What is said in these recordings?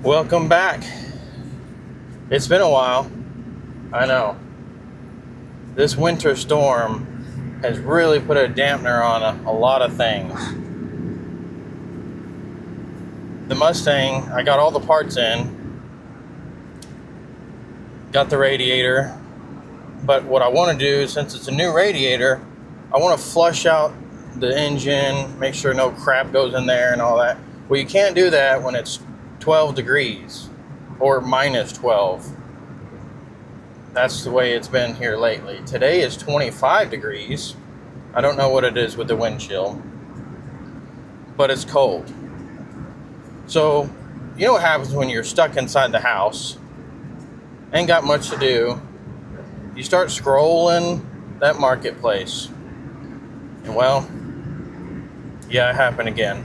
Welcome back. It's been a while. I know. This winter storm has really put a dampener on a lot of things. The Mustang, I got all the parts in, got the radiator, but what I want to do, since it's a new radiator, I want to flush out the engine, make sure no crap goes in there and all that. Well, you can't do that when it's 12 degrees or minus 12. That's the way it's been here lately. Today is 25 degrees. I don't know what it is with the wind chill, but it's cold. So, you know what happens when you're stuck inside the house, ain't got much to do, you start scrolling that marketplace. And well, yeah, it happened again.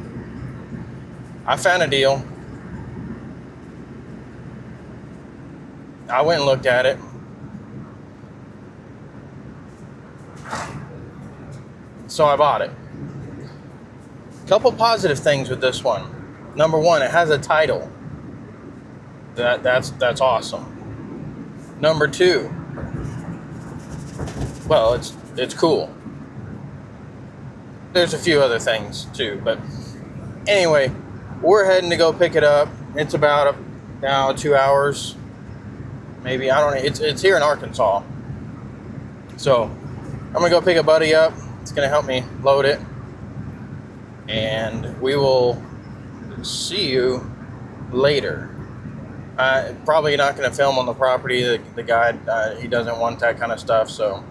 I found a deal. I went and looked at it. So I bought it. Couple positive things with this one. Number one, it has a title. That's awesome. Number two, well, it's cool. There's a few other things too, but anyway, we're heading to go pick it up. It's about now 2 hours, maybe. I don't know. It's here in Arkansas, so I'm gonna go pick a buddy up. It's gonna help me load it, and we will see you later. Probably not gonna film on the property. The guy he doesn't want that kind of stuff, so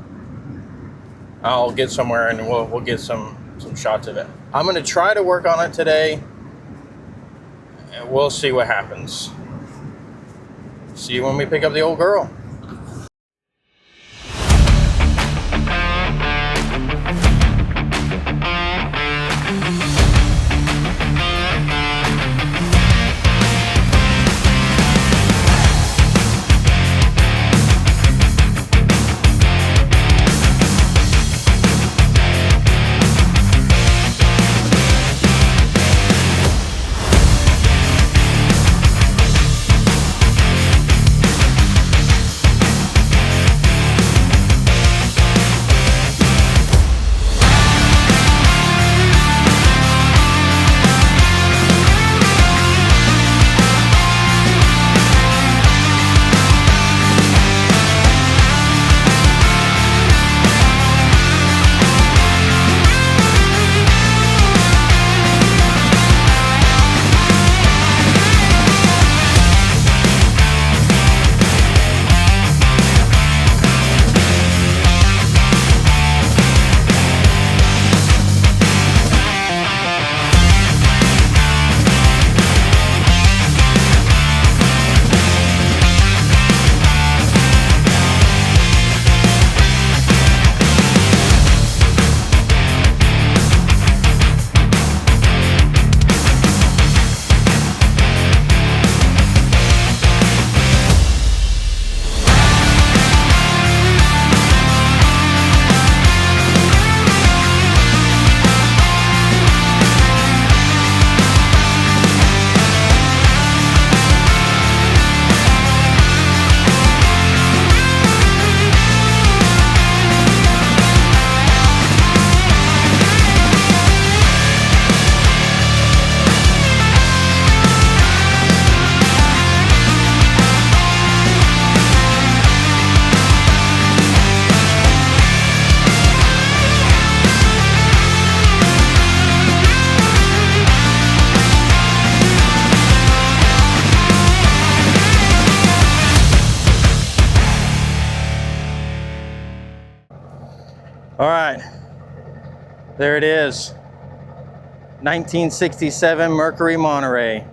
I'll get somewhere and we'll get some shots of it. I'm gonna try to work on it today, and we'll see what happens. See you when we pick up the old girl. All right, there it is. 1967 Mercury Monterey.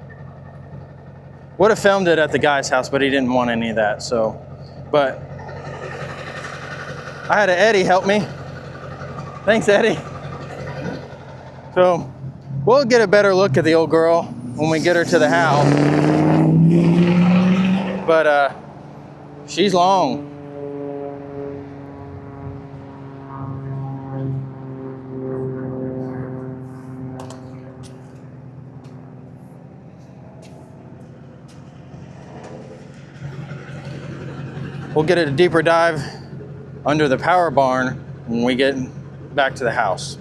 Would have filmed it at the guy's house, but he didn't want any of that, so. But I had Eddie help me. Thanks, Eddie. So we'll get a better look at the old girl when we get her to the house. But she's long. we'll get a deeper dive under the power barn when we get back to the house.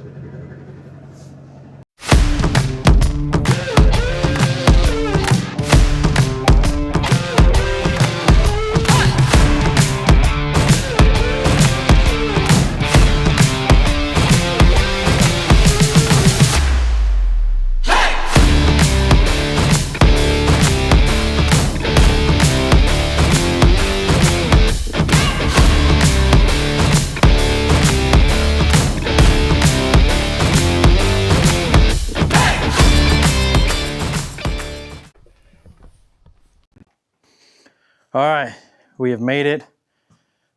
All right, we have made it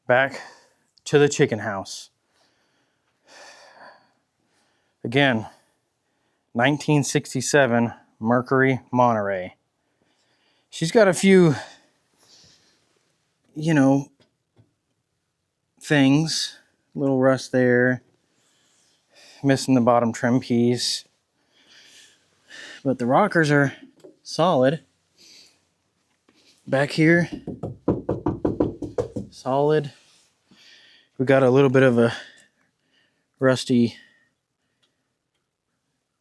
back to the chicken house. Again, 1967 Mercury Monterey. She's got a few, you know, things. Little rust there. Missing the bottom trim piece. But the rockers are solid. Back here, solid. We got a little bit of a rusty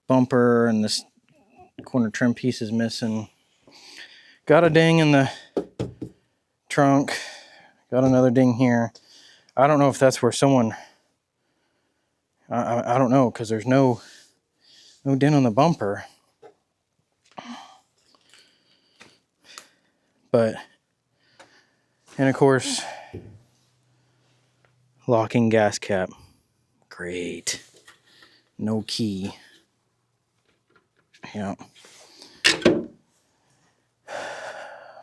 bumper, and this corner trim piece is missing. Got a ding in the trunk. Got another ding here. I don't know if that's where someone... I don't know, because there's no dent on the bumper. But, and of course, locking gas cap. Great. No key. Yeah.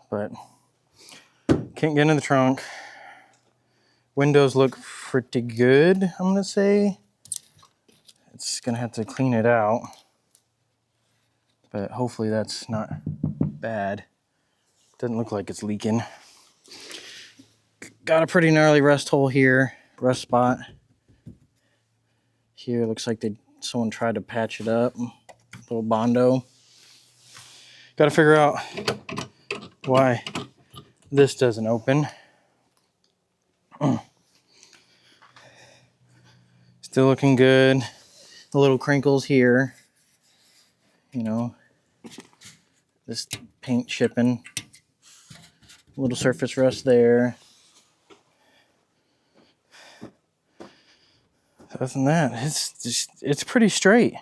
But, can't get in the trunk. Windows look pretty good, I'm going to say. It's going to have to clean it out. But hopefully that's not bad. Doesn't look like it's leaking. Got a pretty gnarly rust hole here. Rust spot. Here looks like someone tried to patch it up. Little Bondo. Got to figure out why this doesn't open. Still looking good. The little crinkles here. You know, this paint chipping. Little surface rust there. Other than that, it's pretty straight.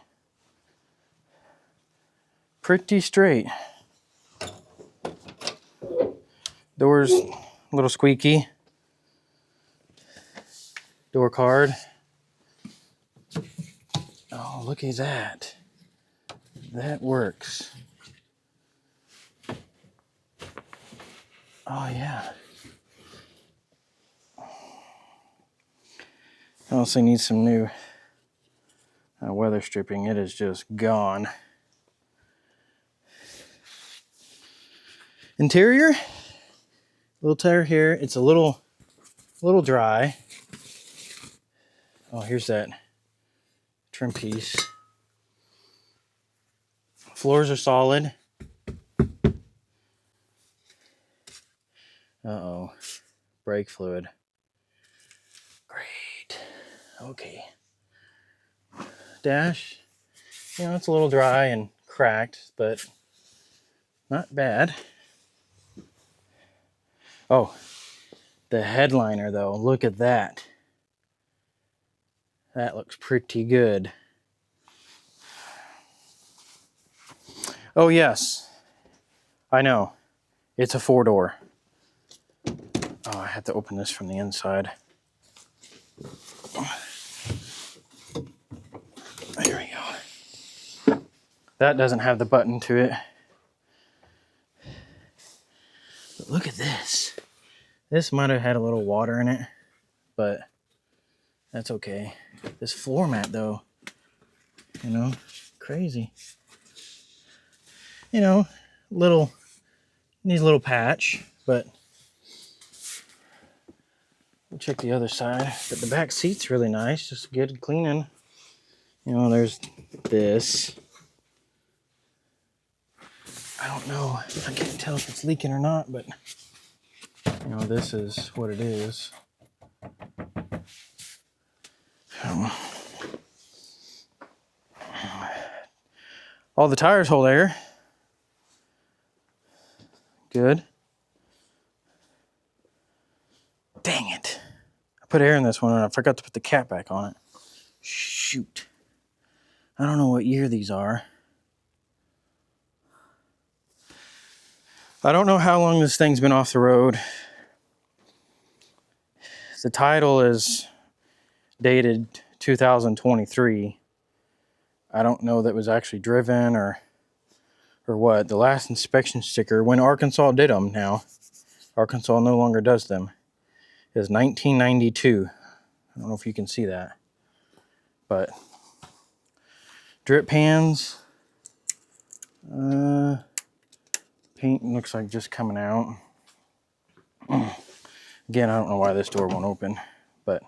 Pretty straight. Doors a little squeaky. Door card. Oh, look at that. That works. Oh, yeah. I also need some new weather stripping. It is just gone. Interior, little tear here. It's a little dry. Oh, here's that trim piece. Floors are solid. Uh-oh, brake fluid. Great. Okay. Dash, you know, it's a little dry and cracked, but not bad. Oh, the headliner though, look at that. That looks pretty good. Oh yes, I know, it's a 4-door. Oh, I had to open this from the inside. There we go. That doesn't have the button to it. But look at this. This might have had a little water in it, but that's okay. This floor mat though, you know, crazy. You know, needs a little patch, but we'll check the other side. But the back seat's really nice, just good cleaning. You know, there's this. I don't know. I can't tell if it's leaking or not, but You know, this is what it is. All the tires hold air. Good. Dang it. I put air in this one and I forgot to put the cap back on it. Shoot. I don't know what year these are. I don't know how long this thing's been off the road. The title is dated 2023. I don't know that it was actually driven or what. The last inspection sticker, when Arkansas did them now, Arkansas no longer does them, is 1992. I don't know if you can see that. But drip pans. Paint looks like just coming out. Again, I don't know why this door won't open, but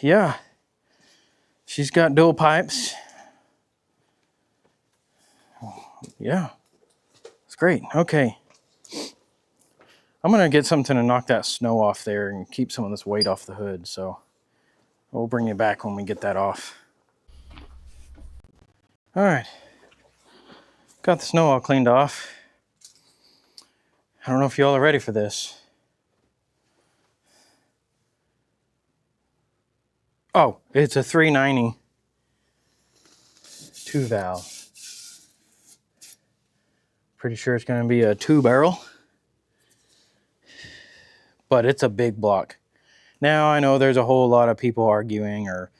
yeah, she's got dual pipes. Yeah, it's great. Okay, I'm gonna get something to knock that snow off there and keep some of this weight off the hood, so we'll bring you back when we get that off. All right, got the snow all cleaned off. I don't know if y'all are ready for this. Oh, it's a 390 2 valve. Pretty sure it's going to be a 2-barrel, but it's a big block. Now I know there's a whole lot of people arguing or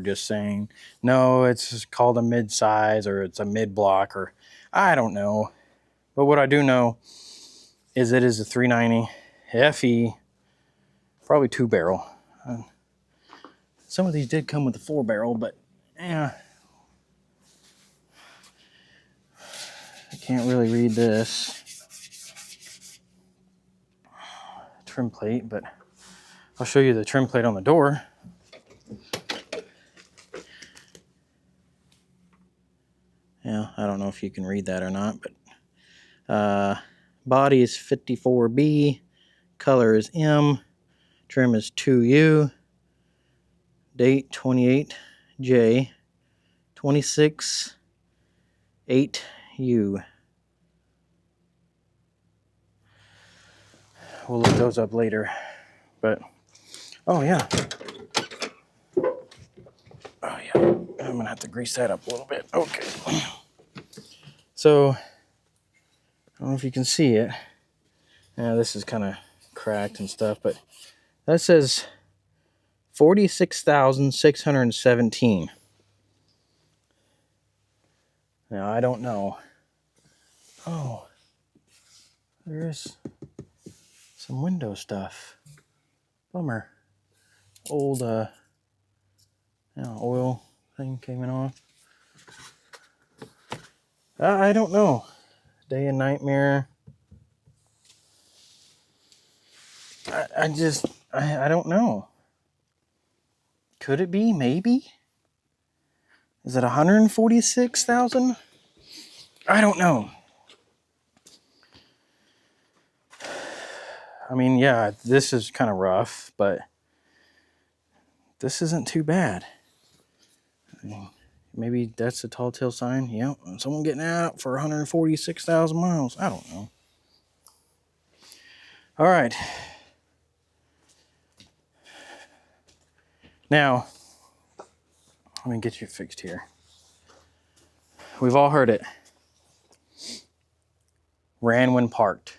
just saying, no, it's called a mid-size or it's a mid-block, or I don't know. But what I do know is it is a 390 FE, probably 2-barrel. Some of these did come with a 4-barrel, but yeah, I can't really read this trim plate, but I'll show you the trim plate on the door. Yeah, I don't know if you can read that or not, but body is 54B, color is M, trim is 2U, date 28J, 26 8U. We'll look those up later, but oh yeah. Oh yeah, I'm gonna have to grease that up a little bit. Okay. So, I don't know if you can see it. Yeah, this is kind of cracked and stuff, but that says 46,617. Now, I don't know. Oh, there's some window stuff. Bummer. Old oil thing came off. I don't know. Day and night mirror. I don't know. Could it be? Maybe? Is it 146,000? I don't know. I mean, yeah, this is kind of rough, but this isn't too bad. I mean, maybe that's a tall tale sign. Yep, someone getting out for 146,000 miles. I don't know. All right. Now, let me get you fixed here. We've all heard it. Ran when parked.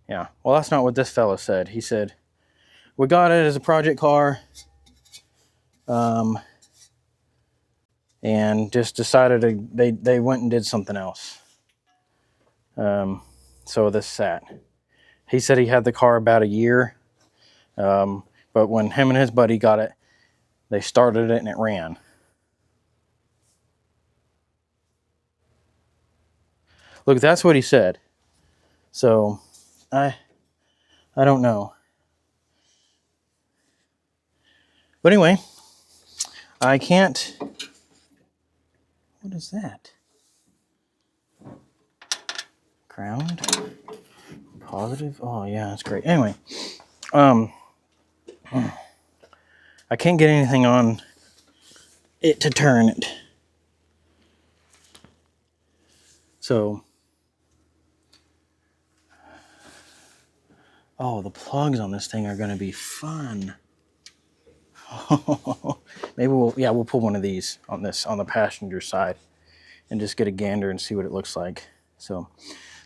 Yeah, well, that's not what this fella said. He said, we got it as a project car, and just decided they went and did something else. So this sat. He said he had the car about a year, but when him and his buddy got it, they started it and it ran. Look, that's what he said. So, I don't know. But anyway, I can't. What is that? Ground. Positive. Oh yeah, that's great. Anyway, I can't get anything on it to turn it. So, oh, the plugs on this thing are going to be fun. Maybe we'll put one of these on the passenger side and just get a gander and see what it looks like. So,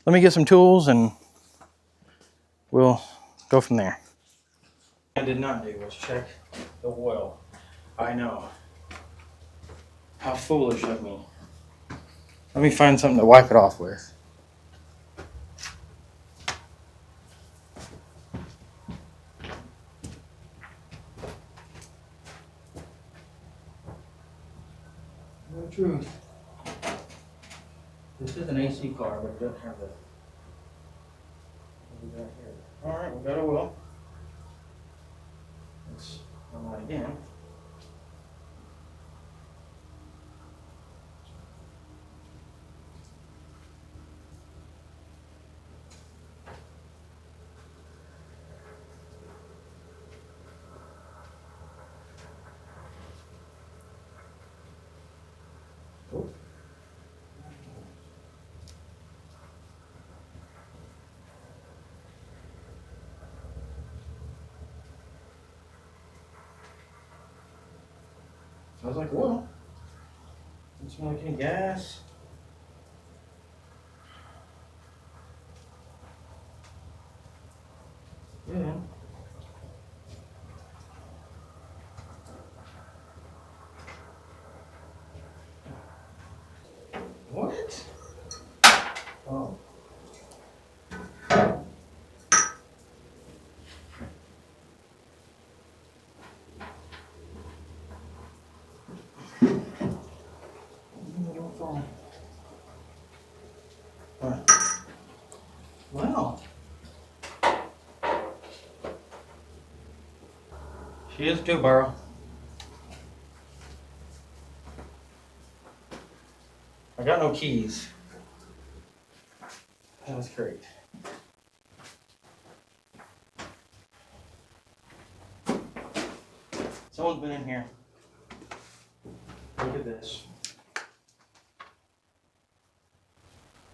let me get some tools and we'll go from there. What I did not do was check the oil. I know. How foolish of me. Let me find something to wipe it off with. No truth. This is an AC car, but it doesn't have the. What do we got here? All right, we got a wheel. Let's run that again. Oh. I was like, well, doesn't smell like any gas. Yeah. What? Oh. Don't fall. All right. Wow. She is too, Burrow. I got no keys. That's great. Someone's been in here. Look at this.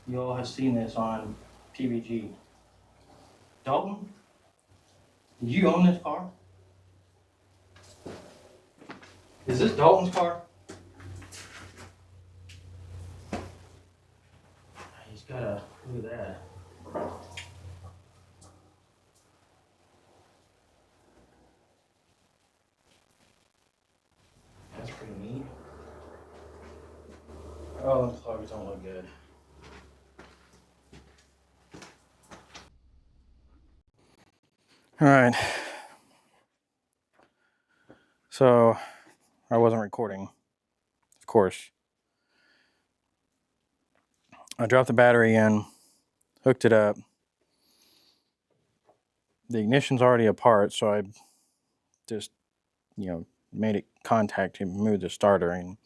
You all have seen this on PBG. Dalton, do you own this car? Is this Dalton's car? He's got a, look at that. That's pretty neat. Oh, the plugs don't look good. All right. So, I wasn't recording, of course. I dropped the battery in, hooked it up. The ignition's already apart, so I just, made it contact and moved the starter. And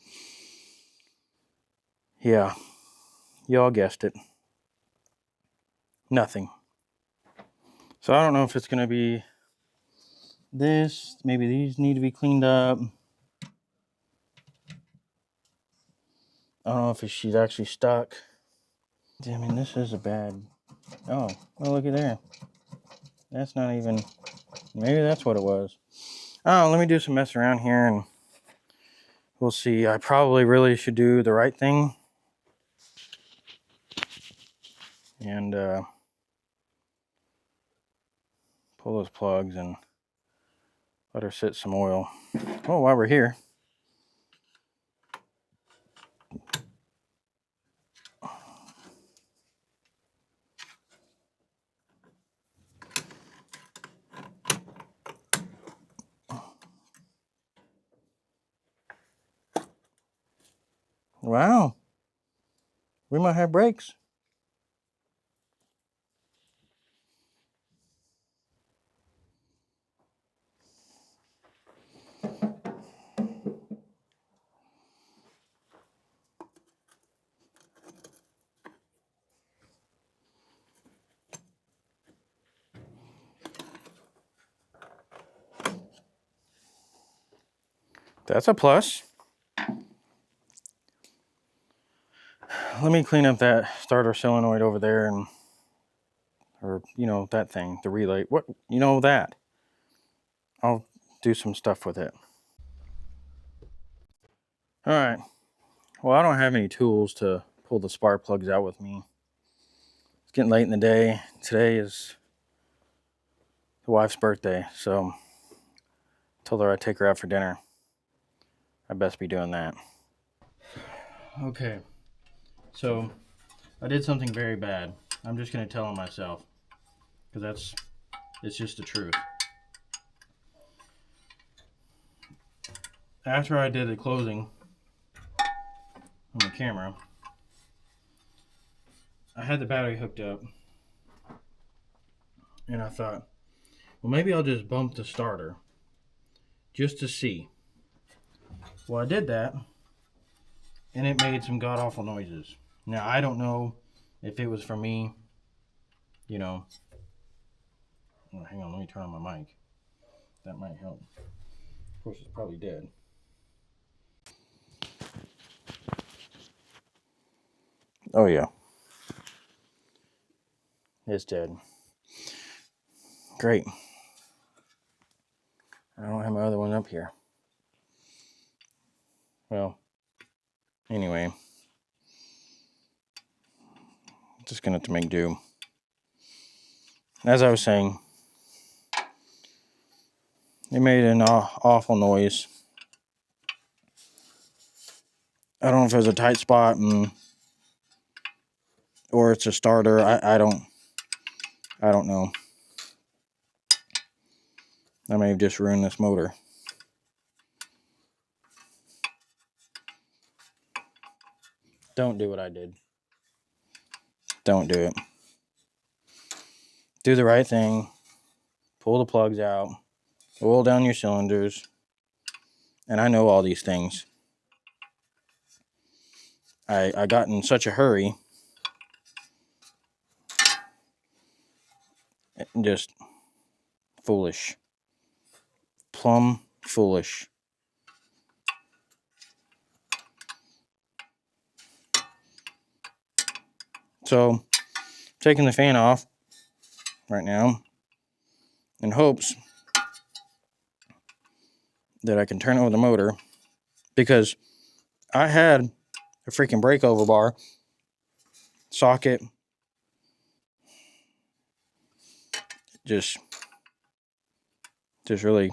yeah, y'all guessed it. Nothing. So I don't know if it's going to be this. Maybe these need to be cleaned up. I don't know if she's actually stuck. I mean, this is a bad. Oh, look at there. That's not even. Maybe that's what it was. Oh, let me do some mess around here and we'll see. I probably really should do the right thing and pull those plugs and let her sit some oil. Oh, while we're here. Wow. We might have brakes. that's a plus. Let me clean up that starter solenoid over there, and or you know, that thing, the relay. What, you know, that. I'll do some stuff with it. All right. Well, I don't have any tools to pull the spark plugs out with me. It's getting late in the day. Today is the wife's birthday, so I told her I'd take her out for dinner. I best be doing that. Okay, so I did something very bad. I'm just going to tell on myself, because it's just the truth. After I did the closing on the camera, I had the battery hooked up, and I thought, well, maybe I'll just bump the starter just to see. Well, I did that, and it made some god-awful noises. Now, I don't know if it was from me, you know. Oh, hang on, let me turn on my mic. That might help. Of course, it's probably dead. Oh, yeah. It's dead. Great. I don't have my other one up here. Well, anyway. Just gonna have to make do. As I was saying, it made an awful noise. I don't know if it was a tight spot or it's a starter. I don't know. I may have just ruined this motor. Don't do what I did. Don't do it. Do the right thing. Pull the plugs out. Oil down your cylinders. And I know all these things. I got in such a hurry. Just foolish. Plumb foolish. So, taking the fan off right now in hopes that I can turn over the motor, because I had a freaking breakover bar socket just really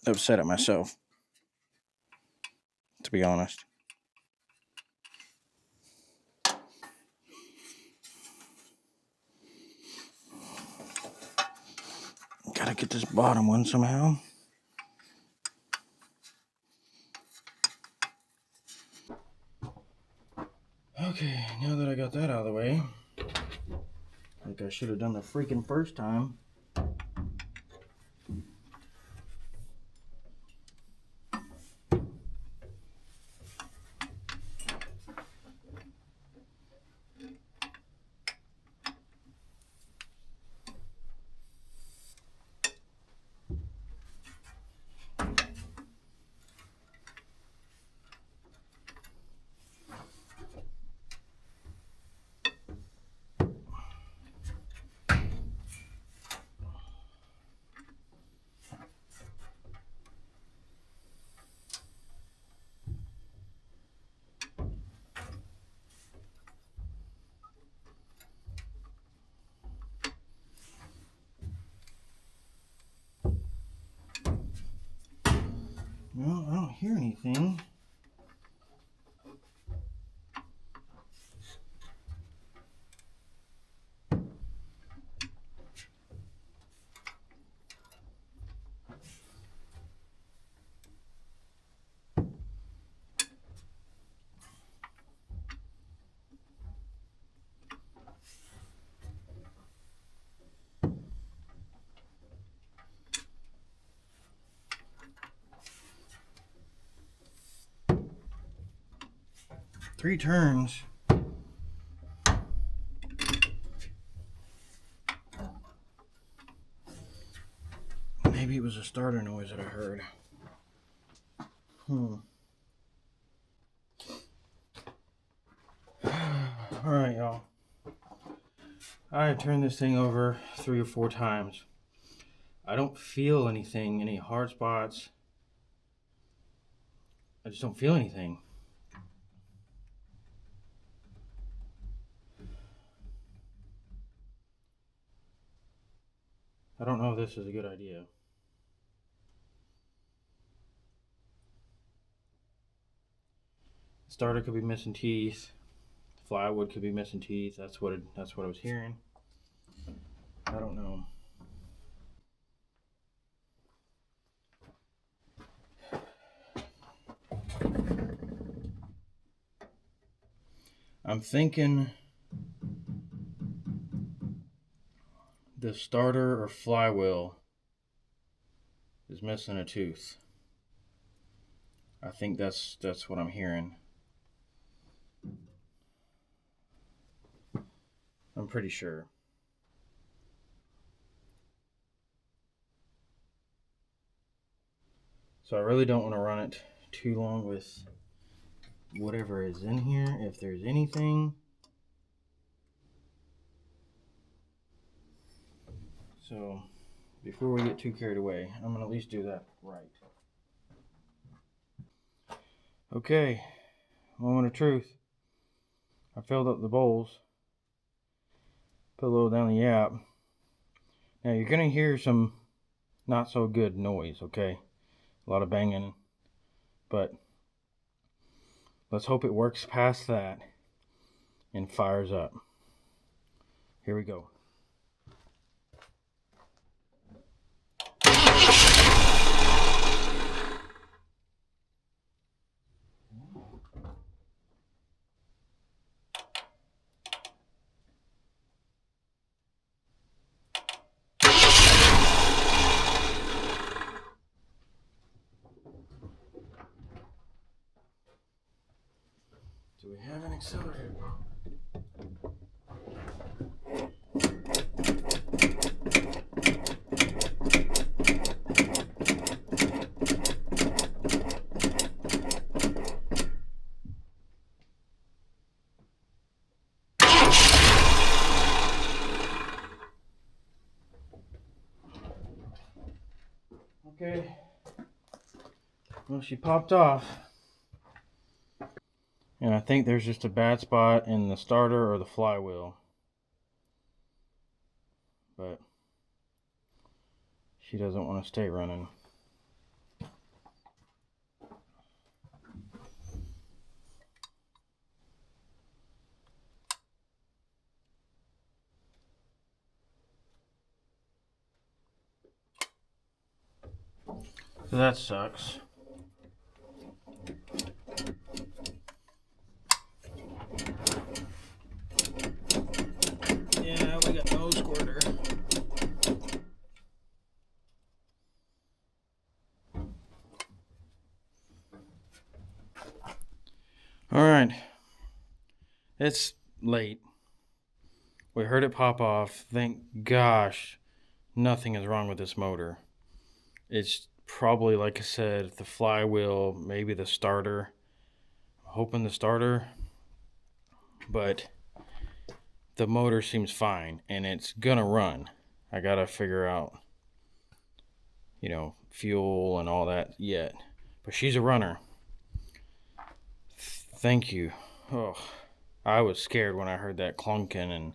upset at myself, to be honest. Gotta get this bottom one somehow. Okay, now that I got that out of the way, like I should have done the freaking first time. Well, I don't hear anything. Three turns. Maybe it was a starter noise that I heard. All right, y'all. I turned this thing over 3 or 4 times. I don't feel anything, any hard spots. I just don't feel anything. I don't know if this is a good idea. The starter could be missing teeth. The plywood could be missing teeth. That's what I was hearing. I don't know. I'm thinking the starter or flywheel is missing a tooth. I think that's what I'm hearing. I'm pretty sure. So I really don't want to run it too long with whatever is in here, if there's anything. So before we get too carried away, I'm going to at least do that right. Okay, moment of truth. I filled up the bowls, put a little down the yap. Now you're going to hear some not so good noise, okay? A lot of banging, but let's hope it works past that and fires up. Here we go. Do we have an accelerator? Okay. Well, she popped off. And I think there's just a bad spot in the starter or the flywheel. But she doesn't want to stay running. So that sucks. Yeah, we got no squirter. Alright. It's late. We heard it pop off. Thank gosh, nothing is wrong with this motor. It's probably, like I said, the flywheel, maybe the starter. I'm hoping the starter. But the motor seems fine, and it's gonna run. I gotta figure out, fuel and all that yet. But she's a runner. Thank you. Oh, I was scared when I heard that clunking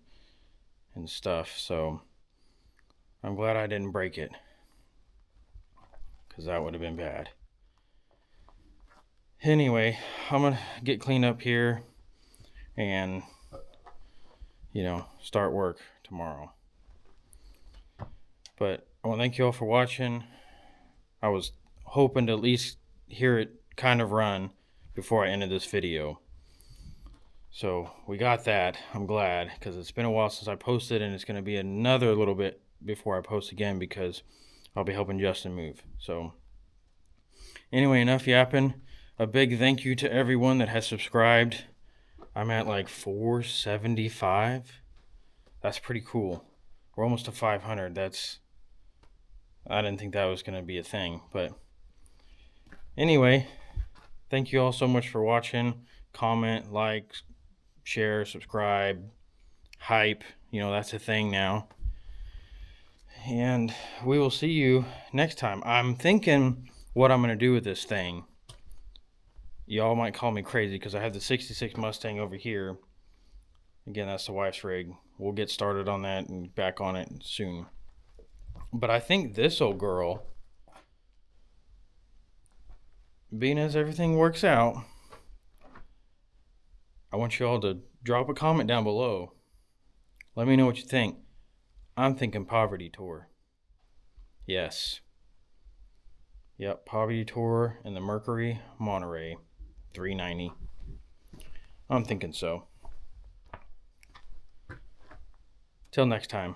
and stuff, so I'm glad I didn't break it, because that would have been bad. Anyway, I'm gonna get cleaned up here and start work tomorrow. But I want to thank you all for watching. I was hoping to at least hear it kind of run before I ended this video. So we got that. I'm glad, because it's been a while since I posted, and it's going to be another little bit before I post again, because I'll be helping Justin move. So anyway, enough yapping. A big thank you to everyone that has subscribed. I'm at like 475. That's pretty cool. We're almost to 500. I didn't think that was going to be a thing. But anyway, thank you all so much for watching. Comment, like, share, subscribe, hype. You know, that's a thing now. And we will see you next time. I'm thinking what I'm going to do with this thing. Y'all might call me crazy because I have the 66 Mustang over here. Again, that's the wife's rig. We'll get started on that and back on it soon. But I think this old girl, being as everything works out, I want you all to drop a comment down below. Let me know what you think. I'm thinking Poverty Tour. Yes. Yep, Poverty Tour and the Mercury Monterey 390. I'm thinking so. Till next time.